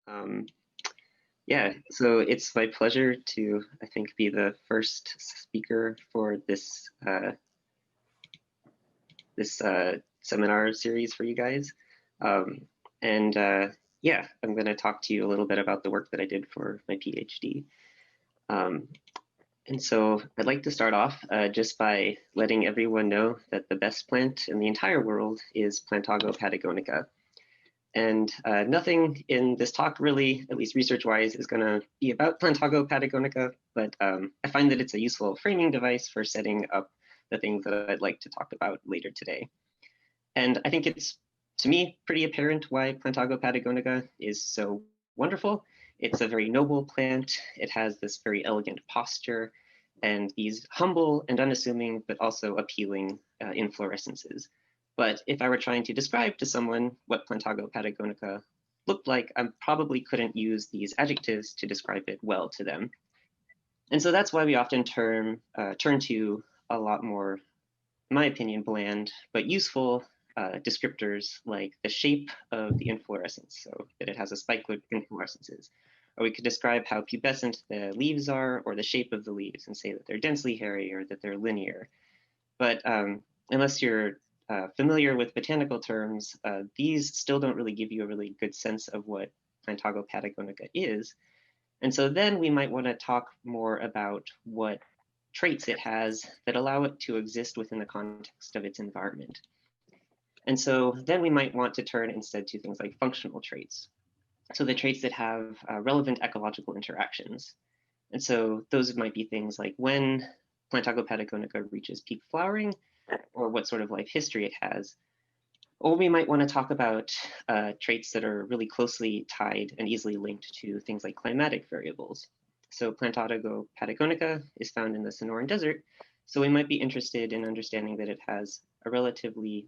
Um, yeah, so it's my pleasure to, I think, be the first speaker for this seminar series for you guys. And yeah, I'm going to talk to you a little bit about the work that I did for my PhD. And so I'd like to start off just by letting everyone know that the best plant in the entire world is Plantago patagonica. And nothing in this talk really, at least research-wise, is going to be about Plantago patagonica, but I find that it's a useful framing device for setting up the things that I'd like to talk about later today. And I think it's, to me, pretty apparent why Plantago patagonica is so wonderful. It's a very noble plant. It has this very elegant posture and these humble and unassuming, but also appealing inflorescences. But if I were trying to describe to someone what Plantago patagonica looked like, I probably couldn't use these adjectives to describe it well to them. And so that's why we often turn to a lot more, in my opinion, bland but useful descriptors like the shape of the inflorescence, so that it has a spike-like inflorescences. Or we could describe how pubescent the leaves are, or the shape of the leaves, and say that they're densely hairy or that they're linear. But unless you're familiar with botanical terms, these still don't really give you a really good sense of what Plantago patagonica is. And so then we might want to talk more about what traits it has that allow it to exist within the context of its environment. And so then we might want to turn instead to things like functional traits. So the traits that have relevant ecological interactions. And so those might be things like when Plantago patagonica reaches peak flowering, or what sort of life history it has. Or we might want to talk about traits that are really closely tied and easily linked to things like climatic variables. So Plantago patagonica is found in the Sonoran Desert, so we might be interested in understanding that it has a relatively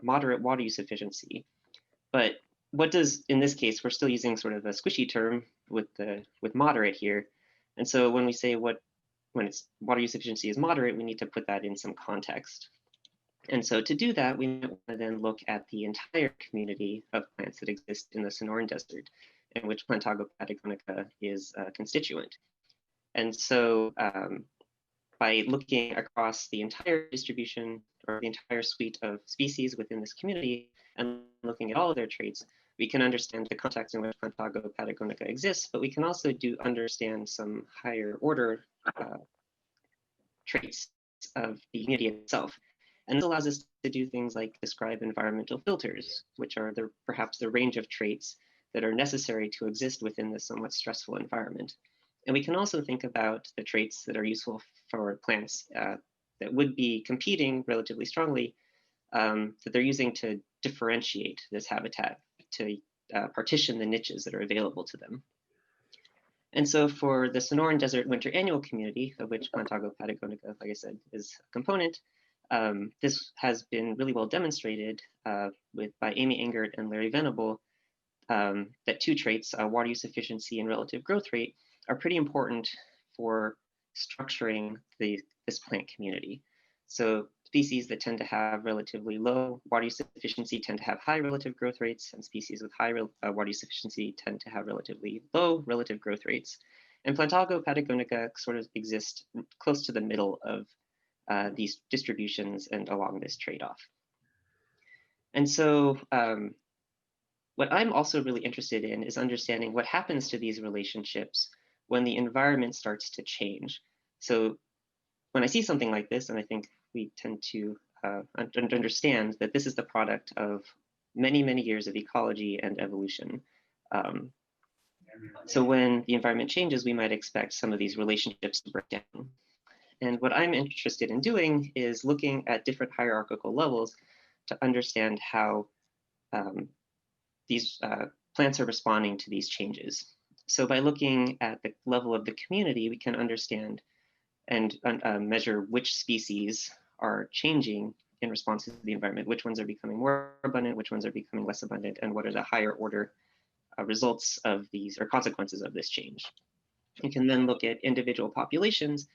moderate water use efficiency. But what does, in this case, we're still using sort of a squishy term with moderate here. And so when we say when its water use efficiency is moderate, we need to put that in some context. And so to do that, we want to then look at the entire community of plants that exist in the Sonoran Desert, in which Plantago patagonica is a constituent. And so by looking across the entire distribution or the entire suite of species within this community and looking at all of their traits, we can understand the context in which Plantago patagonica exists, but we can also understand some higher order traits of the community itself. And this allows us to do things like describe environmental filters, which are perhaps the range of traits that are necessary to exist within this somewhat stressful environment. And we can also think about the traits that are useful for plants that would be competing relatively strongly, that they're using to differentiate this habitat, to partition the niches that are available to them. And so for the Sonoran Desert Winter Annual Community, of which Plantago patagonica, like I said, is a component, this has been really well demonstrated by Amy Engert and Larry Venable, that two traits, water use efficiency and relative growth rate, are pretty important for structuring this plant community. So species that tend to have relatively low water use efficiency tend to have high relative growth rates, and species with high water use efficiency tend to have relatively low relative growth rates. And Plantago patagonica sort of exists close to the middle of these distributions and along this trade-off. And so what I'm also really interested in is understanding what happens to these relationships when the environment starts to change. So when I see something like this, and I think we tend to understand that this is the product of many, many years of ecology and evolution. So when the environment changes, we might expect some of these relationships to break down. And what I'm interested in doing is looking at different hierarchical levels to understand how these plants are responding to these changes. So by looking at the level of the community, we can understand and measure which species are changing in response to the environment, which ones are becoming more abundant, which ones are becoming less abundant, and what are the higher order results of these or consequences of this change. You can then look at individual populations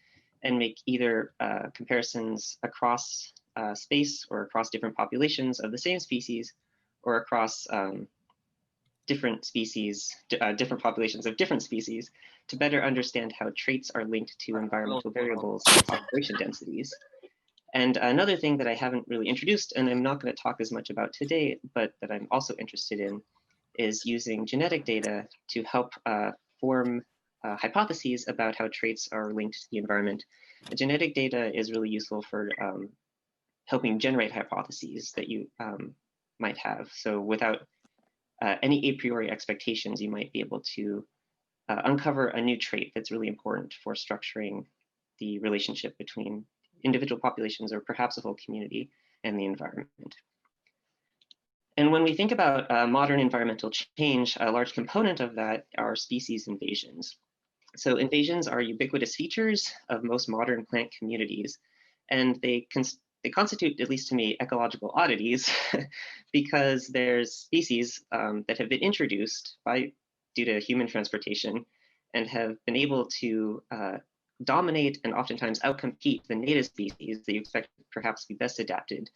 and make either comparisons across space or across different populations of the same species, or across different species, different populations of different species, to better understand how traits are linked to environmental variables and population densities. And another thing that I haven't really introduced, and I'm not going to talk as much about today, but that I'm also interested in, is using genetic data to help form hypotheses about how traits are linked to the environment. The genetic data is really useful for helping generate hypotheses that you might have. So without any a priori expectations, you might be able to uncover a new trait that's really important for structuring the relationship between individual populations or perhaps a whole community and the environment. And when we think about modern environmental change, a large component of that are species invasions. So invasions are ubiquitous features of most modern plant communities, and they constitute, at least to me, ecological oddities because there's species that have been introduced due to human transportation and have been able to dominate and oftentimes outcompete the native species that you expect to perhaps be best adapted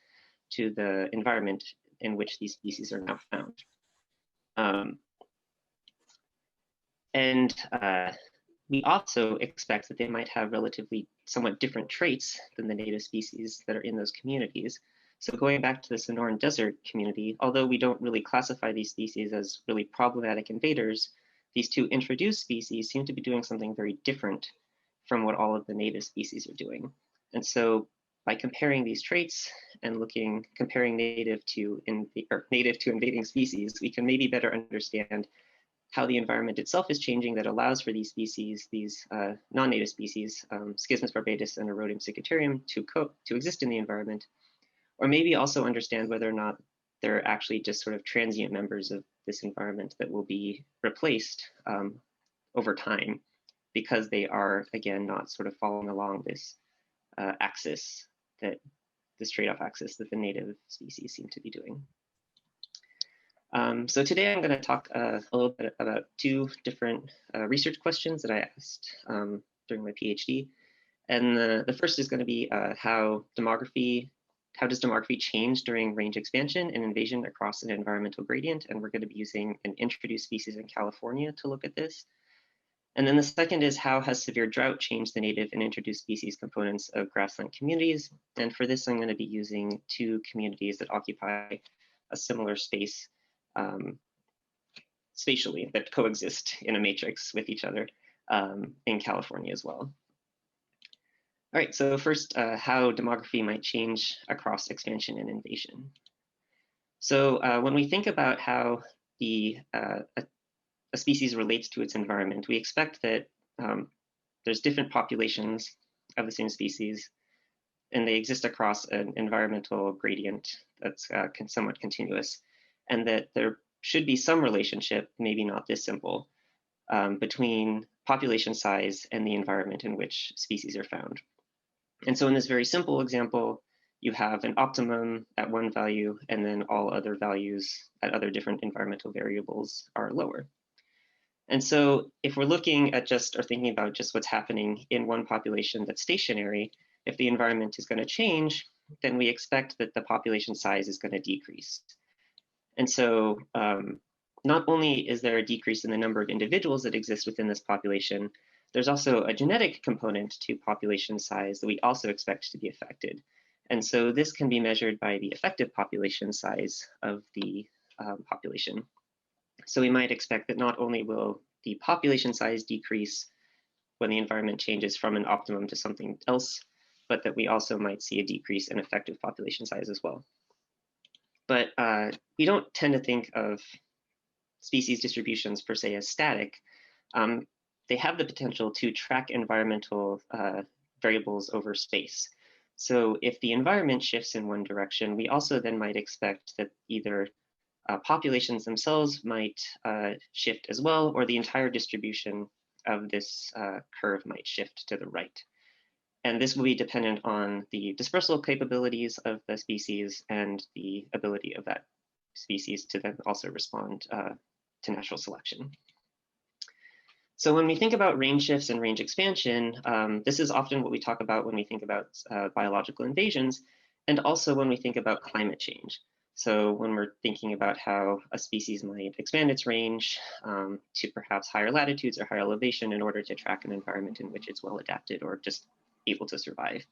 to the environment in which these species are now found. We also expect that they might have relatively somewhat different traits than the native species that are in those communities. So going back to the Sonoran Desert community, although we don't really classify these species as really problematic invaders, these two introduced species seem to be doing something very different from what all of the native species are doing. And so by comparing these traits and comparing native to invading species, we can maybe better understand how the environment itself is changing that allows for these species, these non-native species, Schismus barbatus and Erodium cicaterium, to exist in the environment, or maybe also understand whether or not they're actually just sort of transient members of this environment that will be replaced over time because they are, again, not sort of following along this axis, this trade-off axis that the native species seem to be doing. So today I'm going to talk a little bit about two different research questions that I asked during my PhD. And the first is going to be how does demography change during range expansion and invasion across an environmental gradient? And we're going to be using an introduced species in California to look at this. And then the second is how has severe drought changed the native and introduced species components of grassland communities? And for this, I'm going to be using two communities that occupy a similar space spatially, that coexist in a matrix with each other in California as well. All right, so first, how demography might change across expansion and invasion. So when we think about how a species relates to its environment, we expect that there's different populations of the same species, and they exist across an environmental gradient that's somewhat continuous, and that there should be some relationship, maybe not this simple, between population size and the environment in which species are found. And so in this very simple example, you have an optimum at one value, and then all other values at other different environmental variables are lower. And so if we're looking at or thinking about just what's happening in one population that's stationary, if the environment is going to change, then we expect that the population size is going to decrease. And so not only is there a decrease in the number of individuals that exist within this population, there's also a genetic component to population size that we also expect to be affected. And so this can be measured by the effective population size of the population. So we might expect that not only will the population size decrease when the environment changes from an optimum to something else, but that we also might see a decrease in effective population size as well. But we don't tend to think of species distributions per se as static. They have the potential to track environmental variables over space. So if the environment shifts in one direction, we also then might expect that either populations themselves might shift as well, or the entire distribution of this curve might shift to the right. And this will be dependent on the dispersal capabilities of the species and the ability of that species to then also respond to natural selection. So when we think about range shifts and range expansion, this is often what we talk about when we think about biological invasions, and also when we think about climate change. So when we're thinking about how a species might expand its range to perhaps higher latitudes or higher elevation in order to track an environment in which it's well adapted or just able to survive.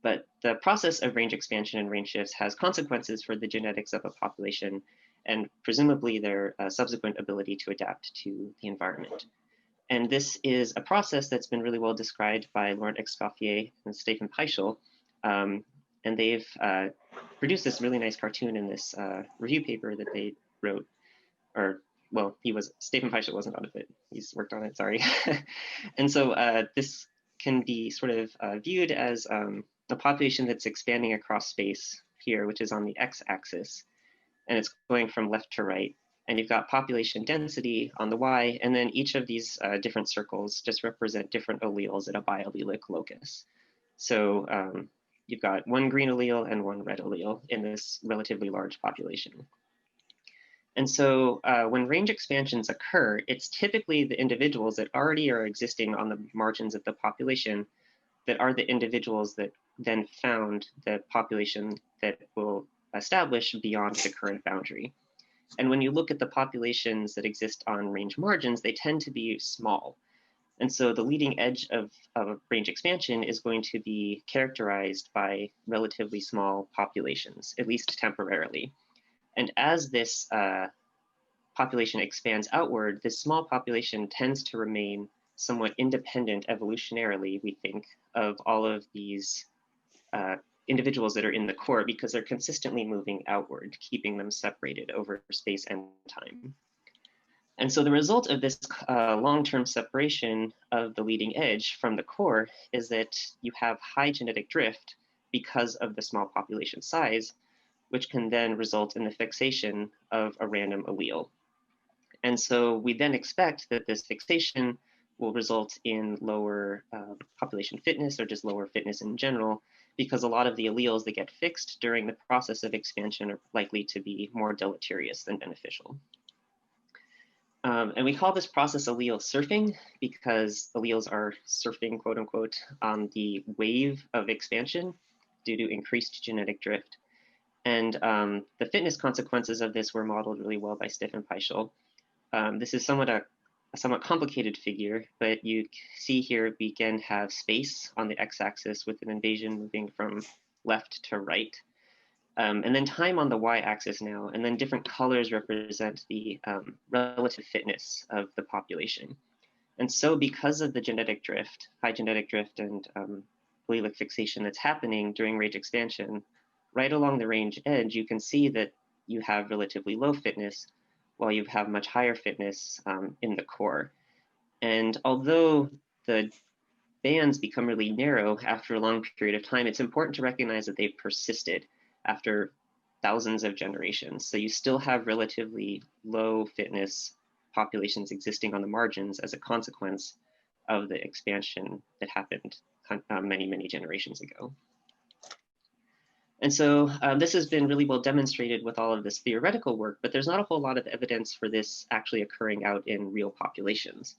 But the process of range expansion and range shifts has consequences for the genetics of a population and presumably their subsequent ability to adapt to the environment. And this is a process that's been really well described by Laurent Escoffier and Stephen Peischel. And they've produced this really nice cartoon in this review paper that they wrote, or well, Stephen Peischel wasn't on it, he's worked on it, sorry. And so this can be sort of viewed as a population that's expanding across space here, which is on the x-axis, and it's going from left to right. And you've got population density on the y, and then each of these different circles just represent different alleles at a biallelic locus. So you've got one green allele and one red allele in this relatively large population. And so when range expansions occur, it's typically the individuals that already are existing on the margins of the population that are the individuals that then found the population that will establish beyond the current boundary. And when you look at the populations that exist on range margins, they tend to be small. And so the leading edge of range expansion is going to be characterized by relatively small populations, at least temporarily. And as this population expands outward, this small population tends to remain somewhat independent evolutionarily, we think, of all of these individuals that are in the core because they're consistently moving outward, keeping them separated over space and time. And so the result of this long-term separation of the leading edge from the core is that you have high genetic drift because of the small population size, which can then result in the fixation of a random allele. And so we then expect that this fixation will result in lower population fitness or just lower fitness in general, because a lot of the alleles that get fixed during the process of expansion are likely to be more deleterious than beneficial. And we call this process allele surfing because alleles are surfing, quote unquote, on the wave of expansion due to increased genetic drift. And the fitness consequences of this were modeled really well by Stephen Peischel. This is a somewhat complicated figure, but you see here we can have space on the x-axis with an invasion moving from left to right. And then time on the y-axis now, and then different colors represent the relative fitness of the population. And so because of the genetic drift, high genetic drift and allelic fixation that's happening during range expansion, right along the range edge, you can see that you have relatively low fitness while you have much higher fitness in the core. And although the bands become really narrow after a long period of time, it's important to recognize that they've persisted after thousands of generations. So you still have relatively low fitness populations existing on the margins as a consequence of the expansion that happened many, many generations ago. And so this has been really well demonstrated with all of this theoretical work, but there's not a whole lot of evidence for this actually occurring out in real populations.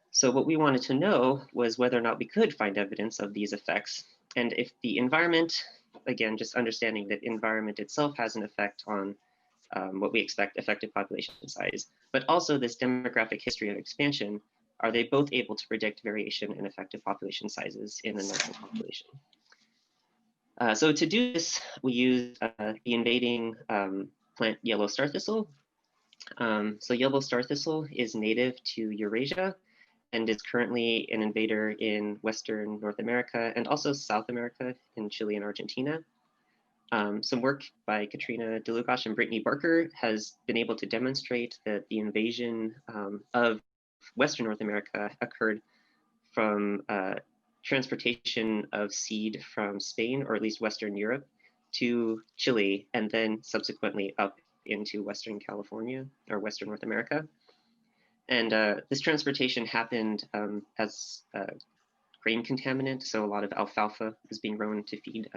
So what we wanted to know was whether or not we could find evidence of these effects. And if the environment, again, just understanding that environment itself has an effect on what we expect effective population size, but also this demographic history of expansion, are they both able to predict variation in effective population sizes in a normal population? So to do this, we use the invading plant yellow star thistle. So yellow star thistle is native to Eurasia and is currently an invader in Western North America and also South America in Chile and Argentina. Some work by Katrina DeLugosh and Brittany Barker has been able to demonstrate that the invasion of Western North America occurred from transportation of seed from Spain, or at least Western Europe, to Chile, and then subsequently up into Western California or Western North America. And this transportation happened as a grain contaminant. So a lot of alfalfa was being grown to feed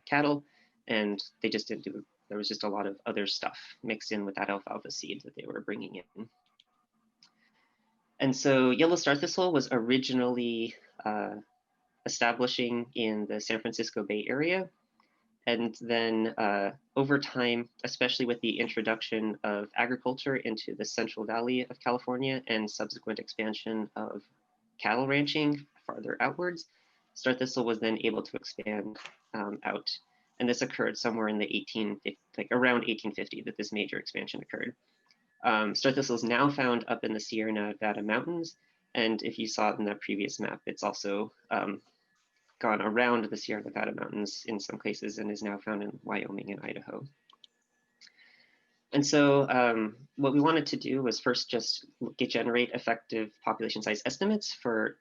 cattle, and they just didn't do, there was just a lot of other stuff mixed in with that alfalfa seed that they were bringing in. And so yellow star thistle was originally establishing in the San Francisco Bay Area. And then over time, especially with the introduction of agriculture into the Central Valley of California and subsequent expansion of cattle ranching farther outwards, star thistle was then able to expand out. And this occurred somewhere in the around 1850 that this major expansion occurred. Star thistle is now found up in the Sierra Nevada mountains. And if you saw it in that previous map, it's also gone around the Sierra Nevada mountains in some places and is now found in Wyoming and Idaho. And so what we wanted to do was first just generate effective population size estimates for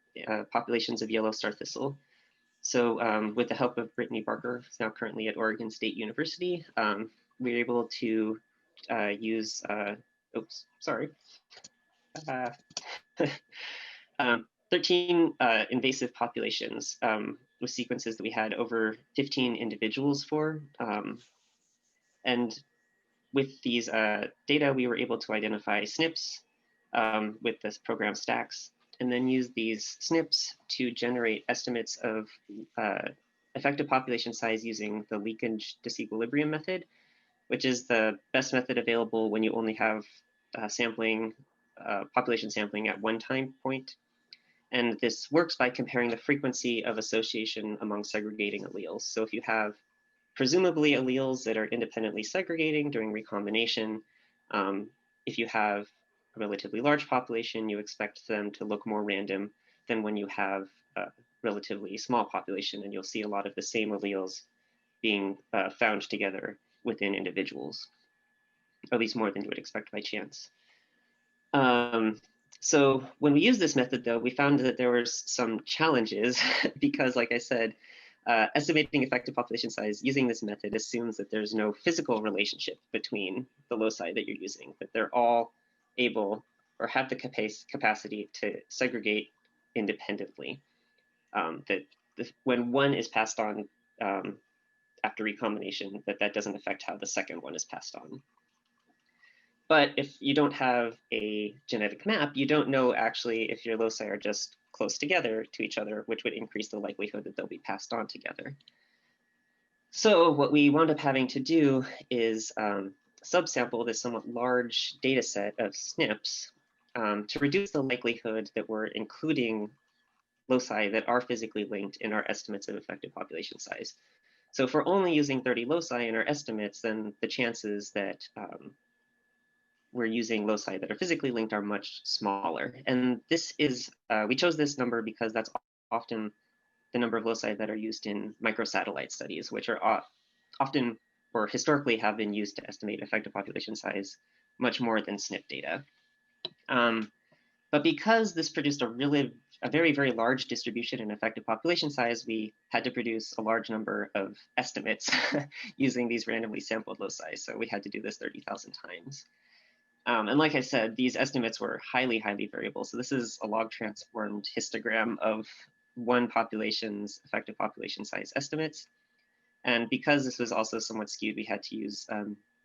populations of yellow star thistle. So with the help of Brittany Barker, who's now currently at Oregon State University, we were able to use, 13 invasive populations with sequences that we had over 15 individuals for. And with these data, we were able to identify SNPs with this program stacks, and then use these SNPs to generate estimates of effective population size using the leakage disequilibrium method, which is the best method available when you only have population sampling at one time point. And this works by comparing the frequency of association among segregating alleles. So if you have presumably alleles that are independently segregating during recombination, if you have a relatively large population, you expect them to look more random than when you have a relatively small population, and you'll see a lot of the same alleles being found together within individuals, or at least more than you would expect by chance. So when we used this method, though, we found that there were some challenges because, like I said, estimating effective population size using this method assumes that there's no physical relationship between the loci that you're using, that they're all able or have the capacity to segregate independently. When one is passed on after recombination, that doesn't affect how the second one is passed on. But if you don't have a genetic map, you don't know actually if your loci are just close together to each other, which would increase the likelihood that they'll be passed on together. So what we wound up having to do is subsample this somewhat large data set of SNPs to reduce the likelihood that we're including loci that are physically linked in our estimates of effective population size. So if we're only using 30 loci in our estimates, then the chances that we're using loci that are physically linked are much smaller. And this is, we chose this number because that's often the number of loci that are used in microsatellite studies, which are often or historically have been used to estimate effective population size much more than SNP data. But because this produced a very, very large distribution in effective population size, we had to produce a large number of estimates using these randomly sampled loci. So we had to do this 30,000 times. And like I said, these estimates were highly, highly variable. So this is a log transformed histogram of one population's effective population size estimates. And because this was also somewhat skewed, we had to use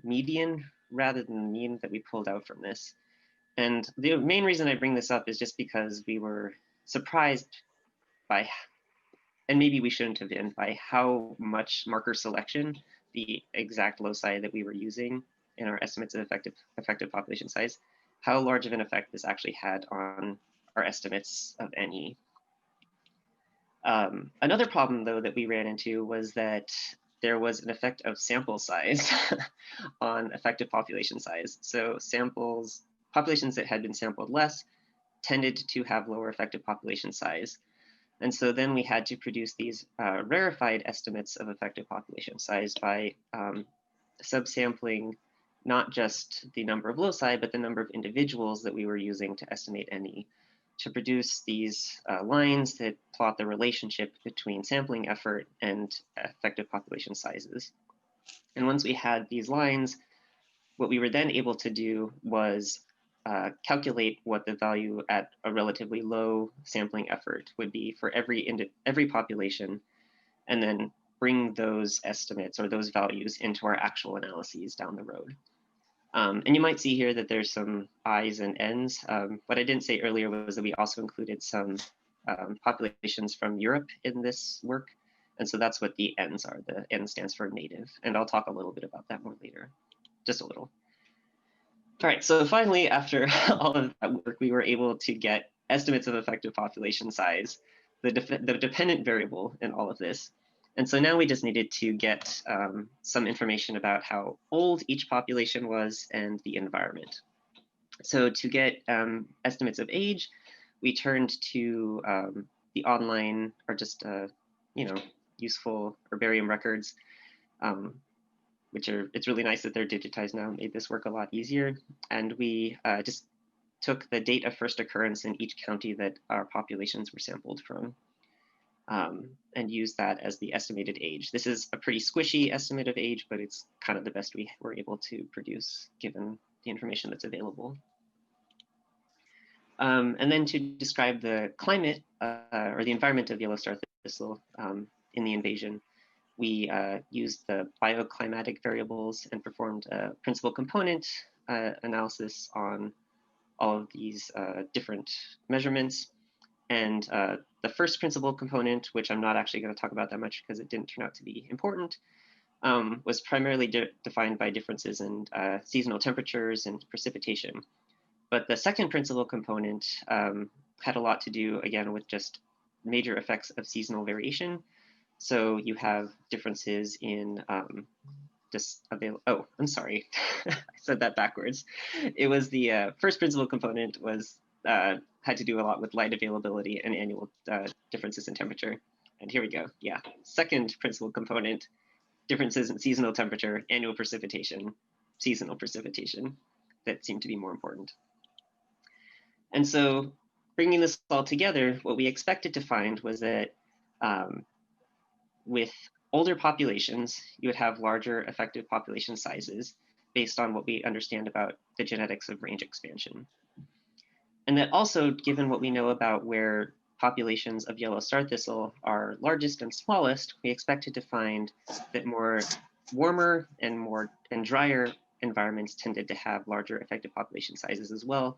median rather than the mean that we pulled out from this. And the main reason I bring this up is just because we were surprised by, and maybe we shouldn't have been, by how much marker selection the exact loci that we were using in our estimates of effective population size, how large of an effect this actually had on our estimates of NE. Another problem, though, that we ran into was that there was an effect of sample size on effective population size. So populations that had been sampled less tended to have lower effective population size. And so then we had to produce these rarefied estimates of effective population size by subsampling not just the number of loci, but the number of individuals that we were using to estimate NE, to produce these lines that plot the relationship between sampling effort and effective population sizes. And once we had these lines, what we were then able to do was calculate what the value at a relatively low sampling effort would be for every population, and then bring those estimates or those values into our actual analyses down the road. And you might see here that there's some I's and N's. What I didn't say earlier was that we also included some populations from Europe in this work. And so that's what the Ns are. The N stands for native. And I'll talk a little bit about that more later, just a little. All right, so finally, after all of that work, we were able to get estimates of effective population size, the dependent variable in all of this. And so now we just needed to get some information about how old each population was and the environment. So to get estimates of age, we turned to the online or just useful herbarium records, which it's really nice that they're digitized now, made this work a lot easier. And we just took the date of first occurrence in each county that our populations were sampled from, and used that as the estimated age. This is a pretty squishy estimate of age, but it's kind of the best we were able to produce given the information that's available. And then to describe the climate or the environment of yellow star thistle in the invasion, we used the bioclimatic variables and performed a principal component analysis on all of these different measurements. And the first principal component, which I'm not actually going to talk about that much because it didn't turn out to be important, was primarily defined by differences in seasonal temperatures and precipitation. But the second principal component had a lot to do, again, with just major effects of seasonal variation. So you have differences in oh, I'm sorry, I said that backwards. It was the first principal component was had to do a lot with light availability and annual differences in temperature. And here we go. Yeah, second principal component, differences in seasonal temperature, annual precipitation, seasonal precipitation that seem to be more important. And so bringing this all together, what we expected to find was that with older populations, you would have larger effective population sizes based on what we understand about the genetics of range expansion. And that also, given what we know about where populations of yellow star thistle are largest and smallest, we expected to find that more warmer and drier environments tended to have larger effective population sizes as well,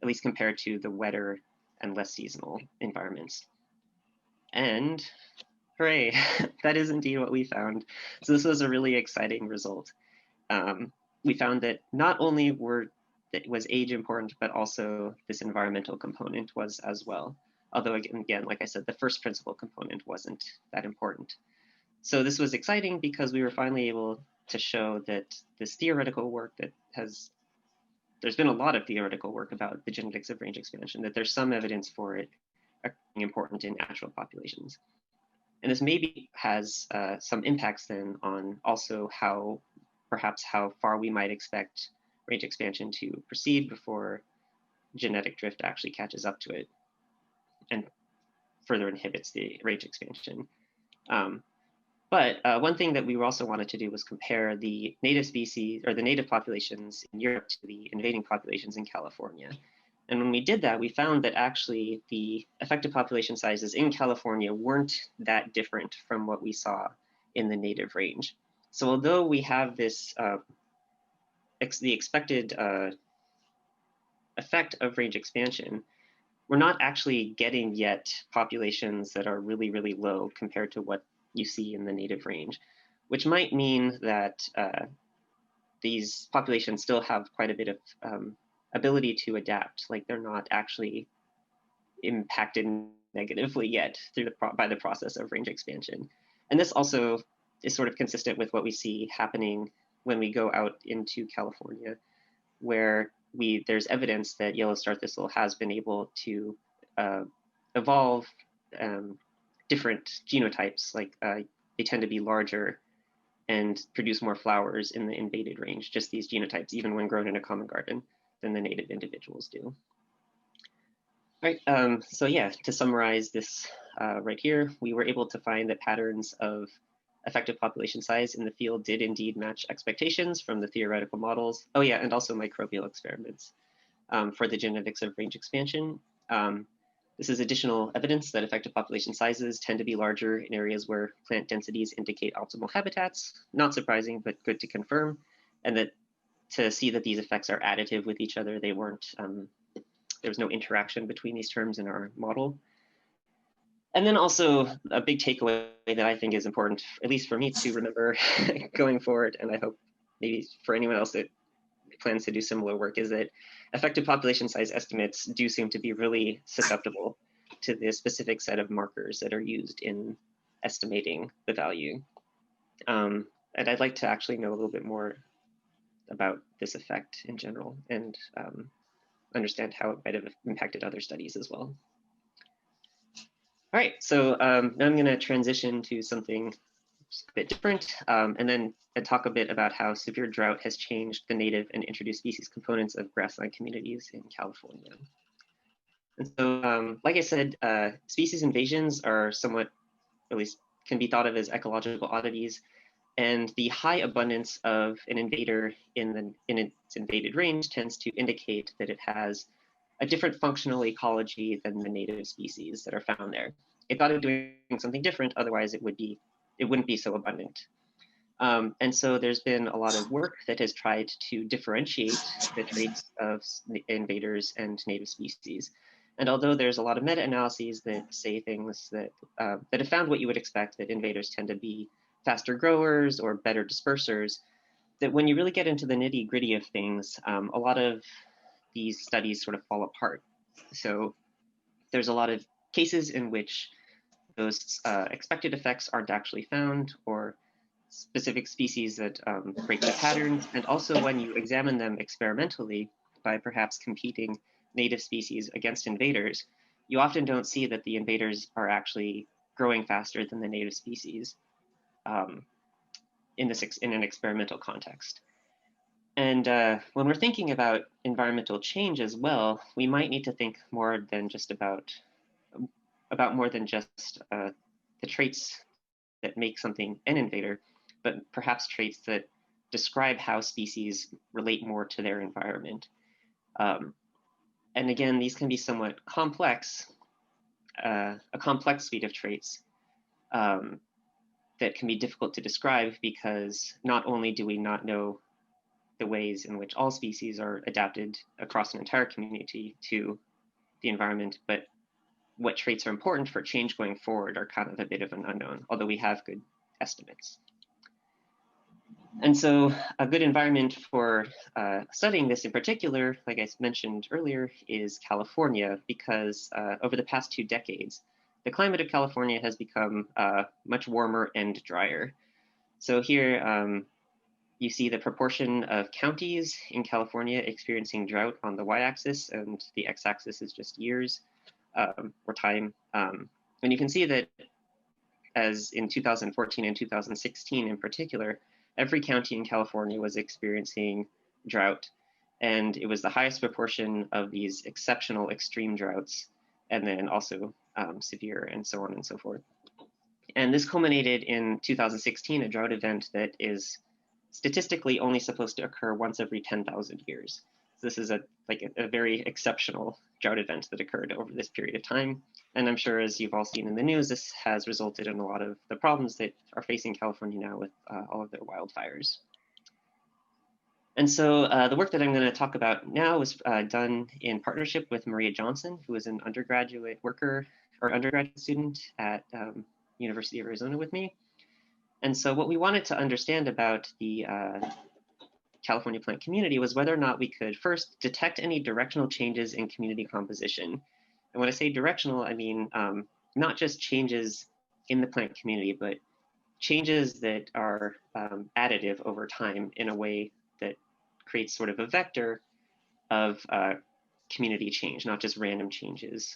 at least compared to the wetter and less seasonal environments. And hooray, that is indeed what we found. So this was a really exciting result. We found that not only was age important, but also this environmental component was as well. Although again, like I said, the first principal component wasn't that important. So this was exciting because we were finally able to show that this theoretical work there's been a lot of theoretical work about the genetics of range expansion, that there's some evidence for it being important in natural populations. And this maybe has some impacts then on also perhaps how far we might expect range expansion to proceed before genetic drift actually catches up to it and further inhibits the range expansion. But one thing that we also wanted to do was compare the native species or the native populations in Europe to the invading populations in California. And when we did that, we found that actually the effective population sizes in California weren't that different from what we saw in the native range. So although we have this, the expected effect of range expansion, we're not actually getting yet populations that are really, really low compared to what you see in the native range, which might mean that these populations still have quite a bit of ability to adapt. Like they're not actually impacted negatively yet by the process of range expansion. And this also is sort of consistent with what we see happening when we go out into California, where there's evidence that yellow star thistle has been able to evolve different genotypes, like they tend to be larger and produce more flowers in the invaded range, just these genotypes, even when grown in a common garden, than the native individuals do. All right, so yeah, to summarize this right here, we were able to find that patterns of effective population size in the field did indeed match expectations from the theoretical models. Oh yeah, and also microbial experiments for the genetics of range expansion. This is additional evidence that effective population sizes tend to be larger in areas where plant densities indicate optimal habitats. Not surprising, but good to confirm. And that to see that these effects are additive with each other, there was no interaction between these terms in our model. And then also a big takeaway that I think is important, at least for me to remember going forward, and I hope maybe for anyone else that plans to do similar work, is that effective population size estimates do seem to be really susceptible to the specific set of markers that are used in estimating the value. And I'd like to actually know a little bit more about this effect in general and understand how it might have impacted other studies as well. All right, so now I'm going to transition to something a bit different, and then talk a bit about how severe drought has changed the native and introduced species components of grassland communities in California. And so, like I said, species invasions are somewhat, at least can be thought of as ecological oddities, and the high abundance of an invader in its invaded range tends to indicate that it has a different functional ecology than the native species that are found there. It thought of doing something different, otherwise it wouldn't be so abundant. And so there's been a lot of work that has tried to differentiate the traits of invaders and native species. And although there's a lot of meta-analyses that say things that have found what you would expect, that invaders tend to be faster growers or better dispersers, that when you really get into the nitty-gritty of things, a lot of these studies sort of fall apart. So there's a lot of cases in which those expected effects aren't actually found, or specific species that break the patterns. And also when you examine them experimentally by perhaps competing native species against invaders, you often don't see that the invaders are actually growing faster than the native species in an experimental context. And when we're thinking about environmental change as well, we might need to think more than just about more than just the traits that make something an invader, but perhaps traits that describe how species relate more to their environment. And again, these can be somewhat complex, a complex suite of traits that can be difficult to describe, because not only do we not know the ways in which all species are adapted across an entire community to the environment, but what traits are important for change going forward are kind of a bit of an unknown, although we have good estimates. And so a good environment for studying this in particular, like I mentioned earlier, is California, because over the past 2 decades, the climate of California has become much warmer and drier. So here you see the proportion of counties in California experiencing drought on the y-axis, and the x-axis is just years or time. And you can see that as in 2014 and 2016 in particular, every county in California was experiencing drought, and it was the highest proportion of these exceptional extreme droughts, and then also severe, and so on and so forth. And this culminated in 2016, a drought event that is statistically only supposed to occur once every 10,000 years. So this is a very exceptional drought event that occurred over this period of time. And I'm sure, as you've all seen in the news, this has resulted in a lot of the problems that are facing California now with all of their wildfires. And so the work that I'm going to talk about now was done in partnership with Maria Johnson, who is an undergraduate student at University of Arizona with me. And so what we wanted to understand about the California plant community was whether or not we could first detect any directional changes in community composition. And when I say directional, I mean not just changes in the plant community, but changes that are additive over time in a way that creates sort of a vector of community change, not just random changes.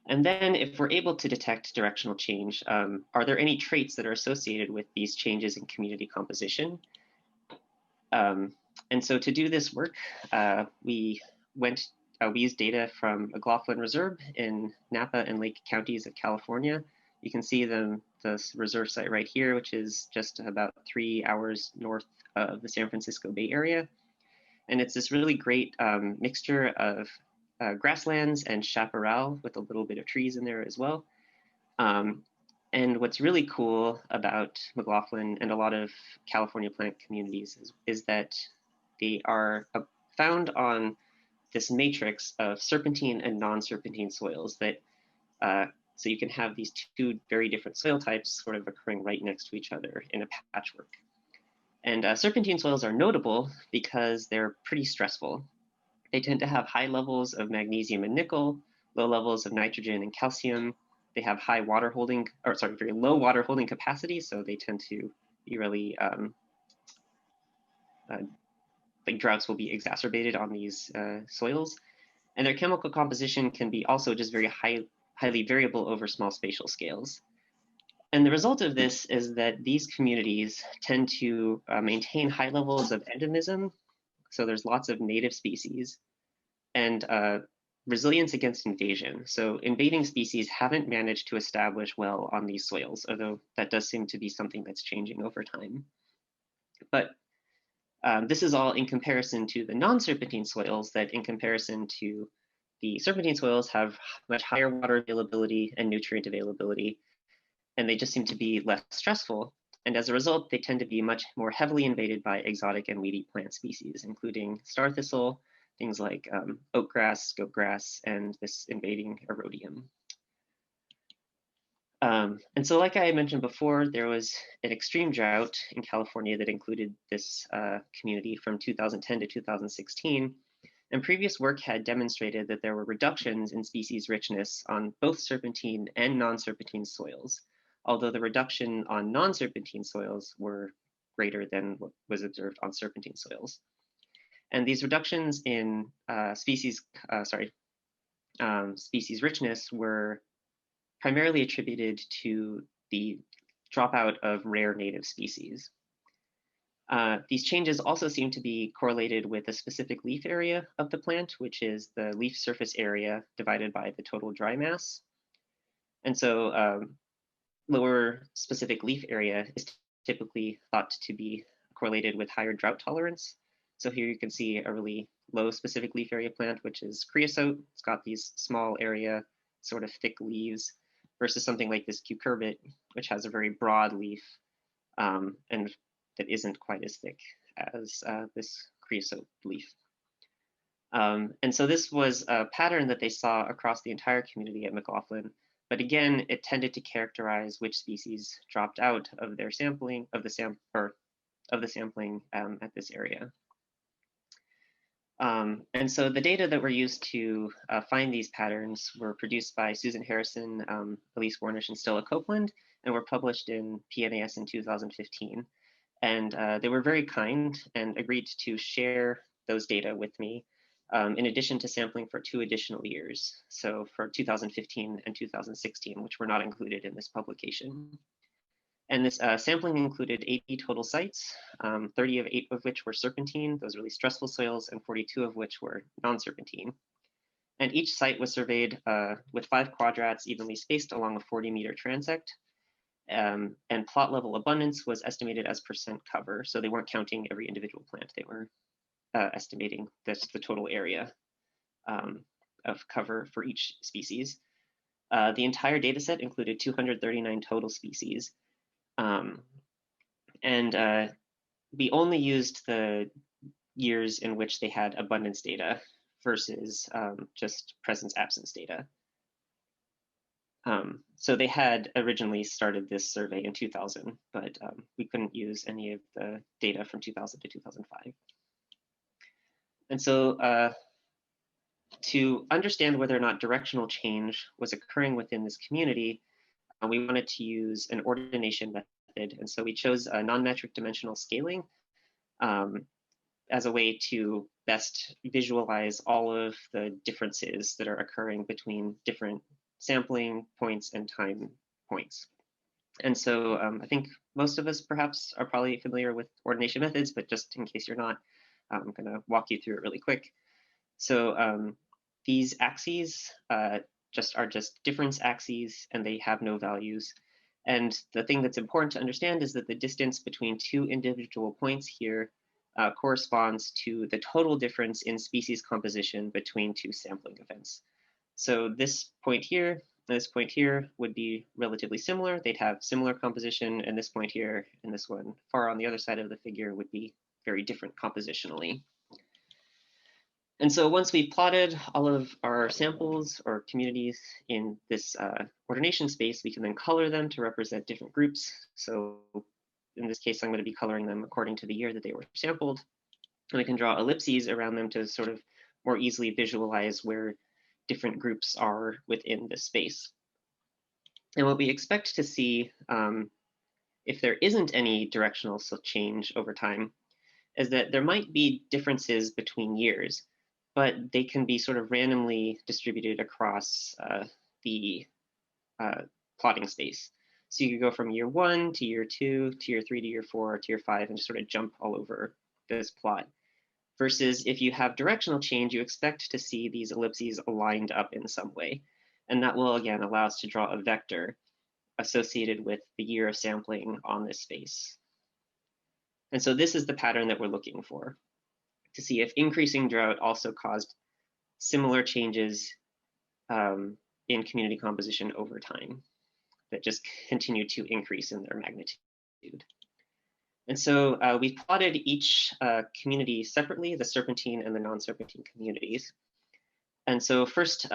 And then if we're able to detect directional change, are there any traits that are associated with these changes in community composition? And so to do this work, we used data from McLaughlin Reserve in Napa and Lake counties of California. You can see the reserve site right here, which is just about 3 hours north of the San Francisco Bay Area. And it's this really great mixture of grasslands and chaparral with a little bit of trees in there as well. And what's really cool about McLaughlin and a lot of California plant communities is that they are found on this matrix of serpentine and non-serpentine soils that So you can have these two very different soil types sort of occurring right next to each other in a patchwork. And serpentine soils are notable because they're pretty stressful. They tend to have high levels of magnesium and nickel, low levels of nitrogen and calcium. They have high water holding, or sorry, very low water holding capacity, so they tend to be really, like droughts will be exacerbated on these soils. And their chemical composition can be also just very highly variable over small spatial scales. And the result of this is that these communities tend to maintain high levels of endemism. So there's lots of native species and resilience against invasion. So invading species haven't managed to establish well on these soils, although that does seem to be something that's changing over time. But this is all in comparison to the non-serpentine soils that in comparison to the serpentine soils have much higher water availability and nutrient availability, and they just seem to be less stressful. And as a result, they tend to be much more heavily invaded by exotic and weedy plant species, including star thistle, things like oatgrass, goatgrass, and this invading erodium. And so like I mentioned before, there was an extreme drought in California that included this community from 2010 to 2016. And previous work had demonstrated that there were reductions in species richness on both serpentine and non-serpentine soils, although the reduction on non-serpentine soils were greater than what was observed on serpentine soils. And these reductions in species richness were primarily attributed to the dropout of rare native species. These changes also seem to be correlated with a specific leaf area of the plant, which is the leaf surface area divided by the total dry mass. And so lower specific leaf area is typically thought to be correlated with higher drought tolerance. So here you can see a really low specific leaf area plant, which is creosote. It's got these small area, sort of thick leaves, versus something like this cucurbit, which has a very broad leaf and that isn't quite as thick as this creosote leaf. And so this was a pattern that they saw across the entire community at McLaughlin. But again, it tended to characterize which species dropped out of their sampling of the sampling at this area. And so the data that were used to find these patterns were produced by Susan Harrison, Elise Warnish, and Stella Copeland, and were published in PNAS in 2015. And they were very kind and agreed to share those data with me, in addition to sampling for 2 additional years. So for 2015 and 2016, which were not included in this publication. And this sampling included 80 total sites, 38 of which were serpentine, those really stressful soils, and 42 of which were non-serpentine. And each site was surveyed with 5 quadrats evenly spaced along a 40-meter transect. And plot level abundance was estimated as percent cover. So they weren't counting every individual plant. They were estimating the total area of cover for each species. The entire data set included 239 total species. And we only used the years in which they had abundance data versus just presence-absence data. So they had originally started this survey in 2000, but we couldn't use any of the data from 2000 to 2005. And so to understand whether or not directional change was occurring within this community, we wanted to use an ordination method. And so we chose a non-metric dimensional scaling as a way to best visualize all of the differences that are occurring between different sampling points and time points. And so I think most of us perhaps are probably familiar with ordination methods, but just in case you're not, I'm gonna walk you through it really quick. So these axes are just difference axes, and they have no values. And the thing that's important to understand is that the distance between 2 individual points here corresponds to the total difference in species composition between 2 sampling events. So this point here and this point here would be relatively similar. They'd have similar composition, and this point here and this one far on the other side of the figure would be very different compositionally. And so once we've plotted all of our samples or communities in this ordination space, we can then color them to represent different groups. So in this case, I'm going to be coloring them according to the year that they were sampled. And we can draw ellipses around them to sort of more easily visualize where different groups are within this space. And what we expect to see if there isn't any directional change over time is that there might be differences between years, but they can be sort of randomly distributed across the plotting space. So you could go from year 1 to year 2 to year 3 to year 4 to year 5 and just sort of jump all over this plot. Versus if you have directional change, you expect to see these ellipses aligned up in some way. And that will, again, allow us to draw a vector associated with the year of sampling on this space. And so this is the pattern that we're looking for, to see if increasing drought also caused similar changes in community composition over time that just continue to increase in their magnitude. And so we plotted each community separately, the serpentine and the non-serpentine communities. And so first,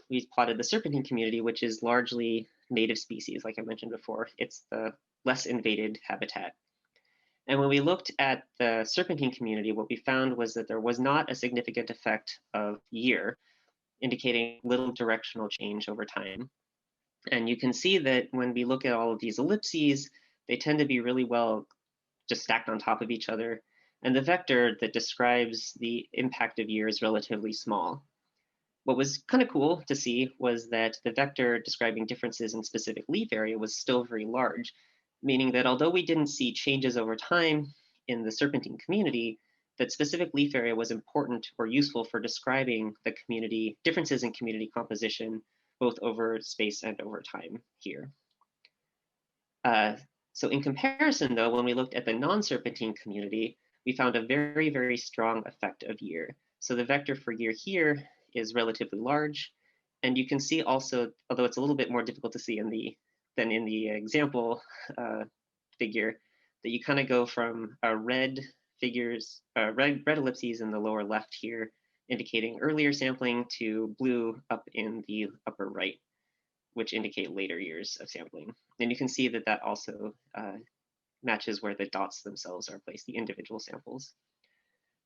we plotted the serpentine community, which is largely native species, like I mentioned before. It's the less invaded habitat. And when we looked at the serpentine community, what we found was that there was not a significant effect of year, indicating little directional change over time. And you can see that when we look at all of these ellipses, they tend to be really well just stacked on top of each other. And the vector that describes the impact of year is relatively small. What was kind of cool to see was that the vector describing differences in specific leaf area was still very large, meaning that although we didn't see changes over time in the serpentine community, that specific leaf area was important or useful for describing the community differences in community composition, both over space and over time here. So in comparison, though, when we looked at the non-serpentine community, we found a very, very strong effect of year. So the vector for year here is relatively large. And you can see also, although it's a little bit more difficult to see than in the example figure, that you kind of go from red ellipses in the lower left here, indicating earlier sampling, to blue up in the upper right, which indicate later years of sampling. And you can see that that also matches where the dots themselves are placed, the individual samples.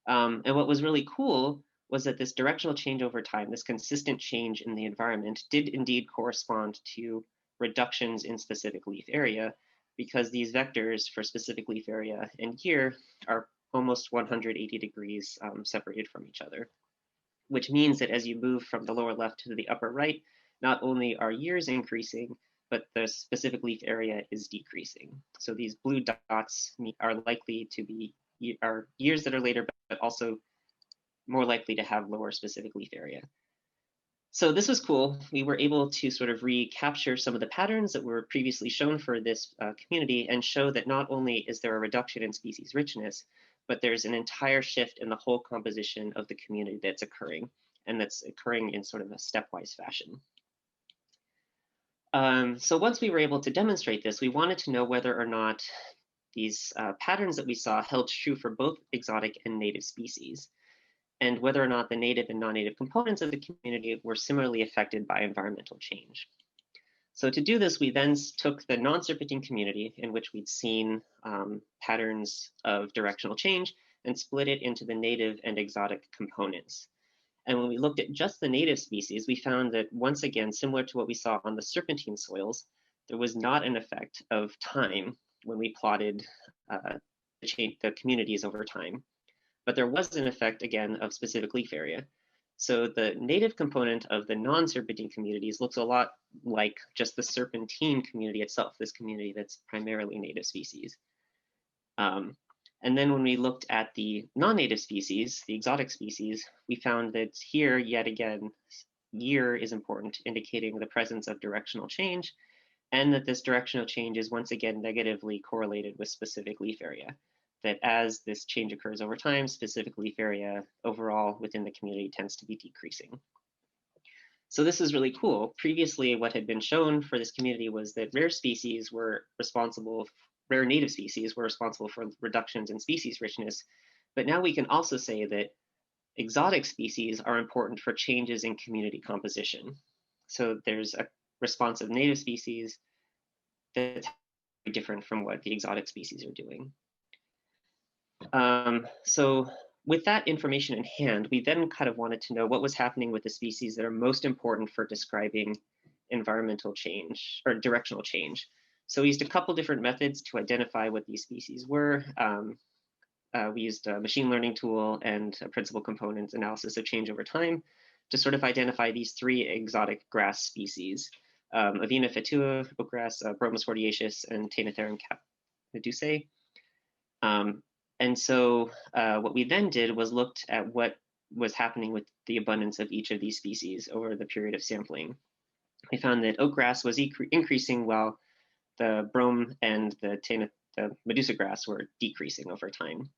And what was really cool was that this directional change over time, this consistent change in the environment, did indeed correspond to reductions in specific leaf area, because these vectors for specific leaf area and year are almost 180 degrees separated from each other, which means that as you move from the lower left to the upper right, not only are years increasing, but the specific leaf area is decreasing. So these blue dots are likely to be years that are later, but also more likely to have lower specific leaf area. So this was cool. We were able to sort of recapture some of the patterns that were previously shown for this community and show that not only is there a reduction in species richness, but there's an entire shift in the whole composition of the community that's occurring, and that's occurring in sort of a stepwise fashion. So once we were able to demonstrate this, we wanted to know whether or not these patterns that we saw held true for both exotic and native species, and whether or not the native and non-native components of the community were similarly affected by environmental change. So to do this, we then took the non-serpentine community, in which we'd seen patterns of directional change, and split it into the native and exotic components. And when we looked at just the native species, we found that, once again, similar to what we saw on the serpentine soils, there was not an effect of time when we plotted the communities over time. But there was an effect, again, of specific leaf area. So the native component of the non-serpentine communities looks a lot like just the serpentine community itself, this community that's primarily native species. And then when we looked at the non-native species, the exotic species, we found that here, yet again, year is important, indicating the presence of directional change, and that this directional change is once again negatively correlated with specific leaf area. That as this change occurs over time, specific leaf area overall within the community tends to be decreasing. So this is really cool. Previously, what had been shown for this community was that rare native species were responsible for reductions in species richness. But now we can also say that exotic species are important for changes in community composition. So there's a response of native species that's very different from what the exotic species are doing. So with that information in hand, we then kind of wanted to know what was happening with the species that are most important for describing environmental change or directional change. So we used a couple different methods to identify what these species were. We used a machine learning tool and a principal components analysis of change over time to sort of identify these three exotic grass species, Avena fetua, oakgrass, Bromus rhodiosus, and Taenitherum capmedusae. And so what we then did was looked at what was happening with the abundance of each of these species over the period of sampling. We found that oakgrass was increasing while the brome and the medusa grass were decreasing over time.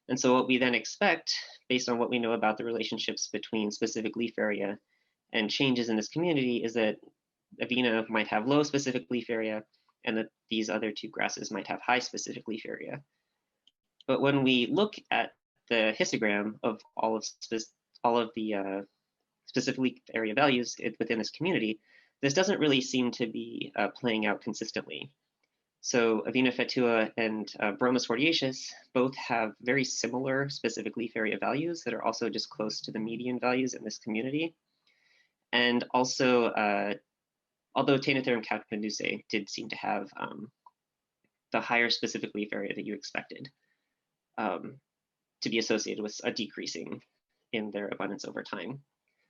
And so what we then expect, based on what we know about the relationships between specific leaf area and changes in this community, is that Avena might have low specific leaf area and that these other two grasses might have high specific leaf area. But when we look at the histogram of all of the specific leaf area values within this community, this doesn't really seem to be playing out consistently. So Avena fetua and Bromus rhodiosus both have very similar specific leaf area values that are also just close to the median values in this community. And also, although Taenitherum capmedusae did seem to have the higher specific leaf area that you expected to be associated with a decreasing in their abundance over time.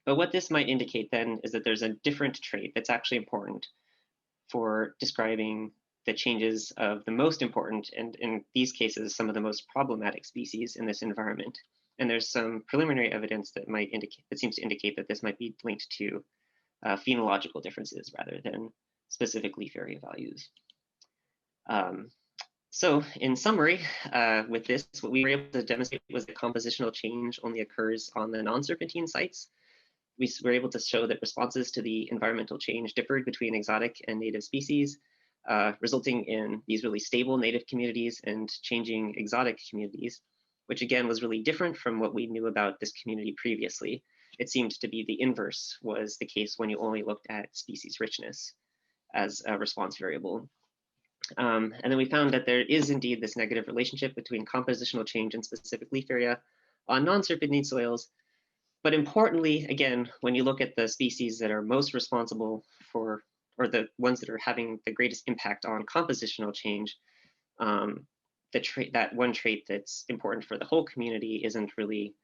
But what this might indicate then is that there's a different trait that's actually important for describing the changes of the most important, and in these cases, some of the most problematic species in this environment. And there's some preliminary evidence that seems to indicate that this might be linked to phenological differences rather than specific leaf area values. So in summary, with this, what we were able to demonstrate was that compositional change only occurs on the non-serpentine sites. We were able to show that responses to the environmental change differed between exotic and native species, resulting in these really stable native communities and changing exotic communities, which again was really different from what we knew about this community previously. It seemed to be the inverse was the case when you only looked at species richness as a response variable. And then we found that there is indeed this negative relationship between compositional change and specific leaf area on non-serpentine soils. But importantly, again, when you look at the species that are most responsible for, or the ones that are having the greatest impact on compositional change, that one trait that's important for the whole community isn't really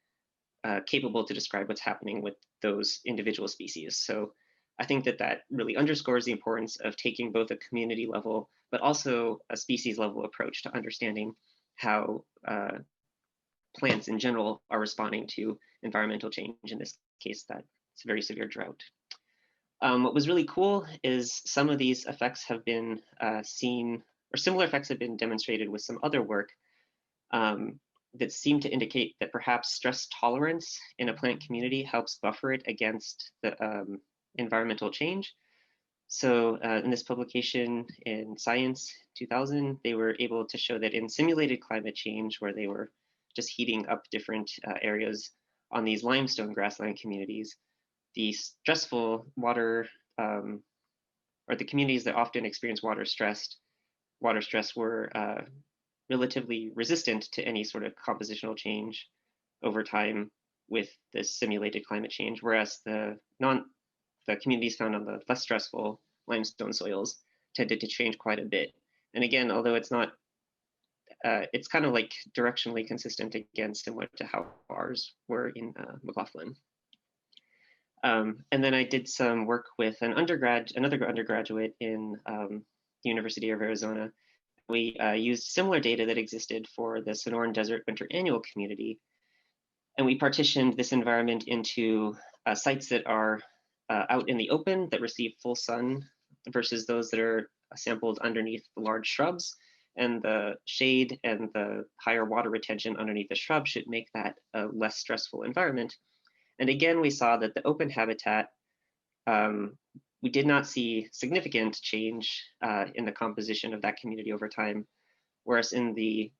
capable to describe what's happening with those individual species. So I think that that really underscores the importance of taking both a community level, but also a species level approach to understanding how plants in general are responding to environmental change, in this case, that's a very severe drought. What was really cool is some of these effects have been seen, or similar effects have been demonstrated with some other work that seem to indicate that perhaps stress tolerance in a plant community helps buffer it against the environmental change. So in this publication in Science 2000, they were able to show that in simulated climate change, where they were just heating up different areas on these limestone grassland communities, the stressful water, or the communities that often experience water stress were relatively resistant to any sort of compositional change over time with this simulated climate change, whereas the communities found on the less stressful limestone soils tended to change quite a bit. And again, although it's not, it's kind of like directionally consistent, again, similar to how ours were in McLaughlin. And then I did some work with another undergraduate in the University of Arizona. We used similar data that existed for the Sonoran Desert Winter Annual Community. And we partitioned this environment into sites that are out in the open that receive full sun versus those that are sampled underneath the large shrubs. And the shade and the higher water retention underneath the shrub should make that a less stressful environment. And again, we saw that the open habitat, we did not see significant change in the composition of that community over time, whereas in the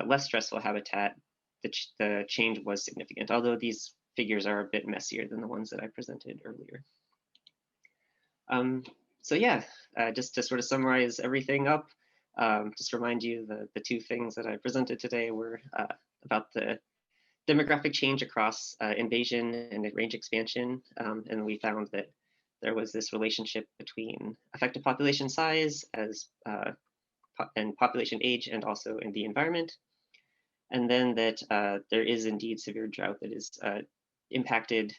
less stressful habitat, the change was significant. Although these figures are a bit messier than the ones that I presented earlier. So yeah, just to sort of summarize everything up, just remind you the two things that I presented today were about the demographic change across invasion and range expansion. And we found that there was this relationship between effective population size and population age and also in the environment. And then that there is indeed severe drought that is impacted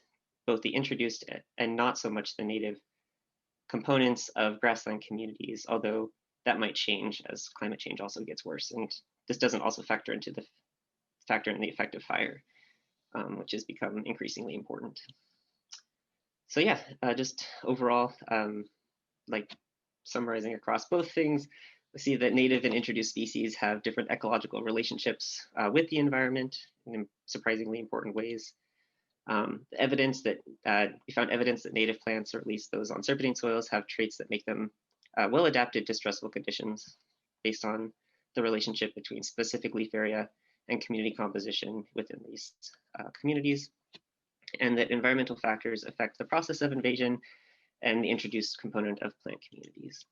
both the introduced and not so much the native components of grassland communities, although that might change as climate change also gets worse. And this doesn't also factor in the effect of fire, which has become increasingly important. So yeah, just overall, like summarizing across both things, we see that native and introduced species have different ecological relationships with the environment in surprisingly important ways. Evidence that we found evidence that native plants, or at least those on serpentine soils, have traits that make them well adapted to stressful conditions based on the relationship between specific leaf area and community composition within these communities, and that environmental factors affect the process of invasion and the introduced component of plant communities.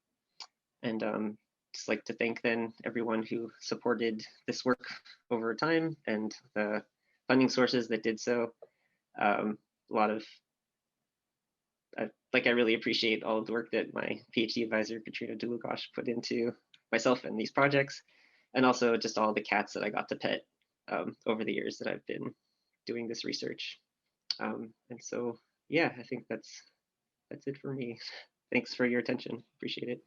And just like to thank then everyone who supported this work over time and the funding sources that did so. A lot of, I really appreciate all of the work that my PhD advisor, Katrina Dulugosh, put into myself and these projects, and also just all the cats that I got to pet over the years that I've been doing this research. And so, yeah, I think that's it for me. Thanks for your attention. Appreciate it.